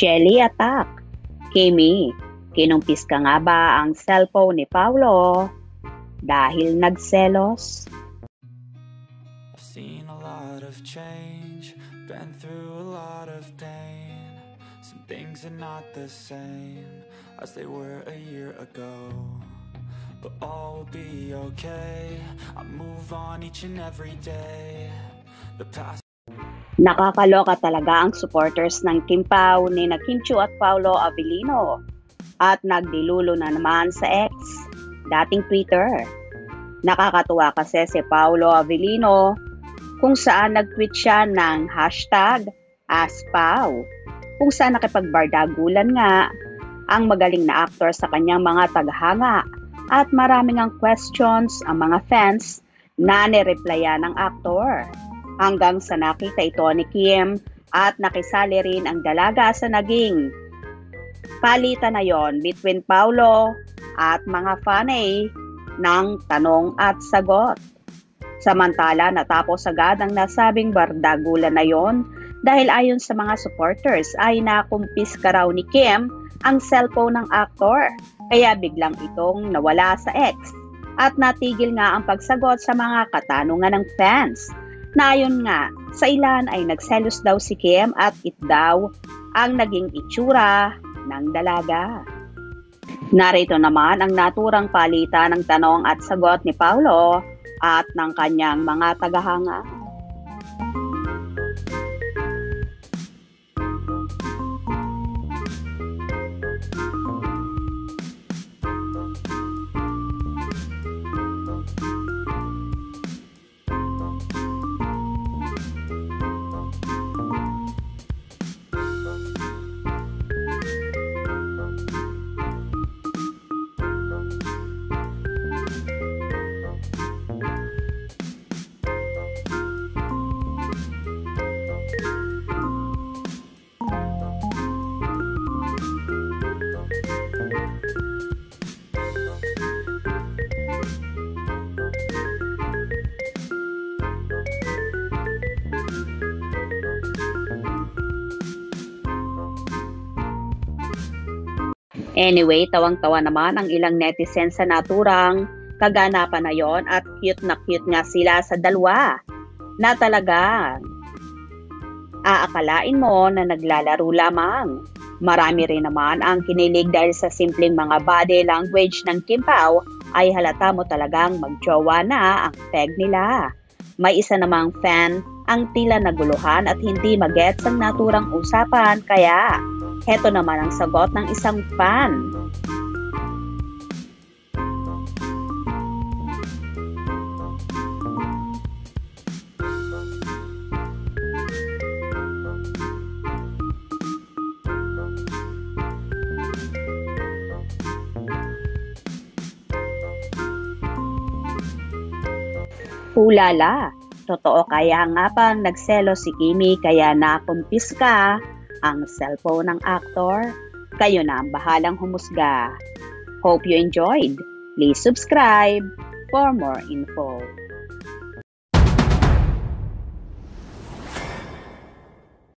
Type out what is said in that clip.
Shelly attack. Kimi, kinumpis ka nga ba ang cellphone ni Paulo dahil nagselos? I've seen a lot of change, been through a lot of pain. Some things are not the same as they were a year ago, but all will be okay. I move on each and every day. The past. Nakakaloka talaga ang supporters ng Kim Pao ni na Kim Chiu at Paulo Avellino at nagdilulo na naman sa X, dating Twitter. Nakakatuwa kasi si Paulo Avellino kung saan nag-tweet siya ng #AskPao kung saan nakipagbardagulan nga ang magaling na aktor sa kanyang mga tagahanga at maraming ang questions ang mga fans na nireplyan ng aktor. Hanggang sa nakita ito ni Kim at nakisali rin ang dalaga sa naging palitan na yon between Paulo at mga fanay ng tanong at sagot. Samantala, natapos agad ang nasabing bardagulan na yon dahil ayon sa mga supporters ay nakumpis ka raw ni Kim ang cellphone ng aktor, kaya biglang itong nawala sa X at natigil nga ang pagsagot sa mga katanungan ng fans. Na ayon nga, sa ilan ay nagselos daw si Kim at it daw ang naging itsura ng dalaga. Narito naman ang naturang palitan ng tanong at sagot ni Paulo at ng kanyang mga tagahanga. Anyway, tawang-tawa naman ang ilang netizens sa naturang kaganapan na yon at cute nga sila sa dalawa na talaga aakalain mo na naglalaro lamang. Marami rin naman ang kinilig dahil sa simpleng mga body language ng Kim Pao ay halata mo talagang magjowa na ang peg nila. May isa namang fan ang tila naguluhan at hindi magets ang naturang usapan, kaya heto naman ang sagot ng isang fan. Hulala, totoo kaya nga pang nagselo si Kimi kaya nakumpis ka ang cellphone ng aktor? Kayo na ang bahalang humusga. Hope you enjoyed. Please subscribe for more info.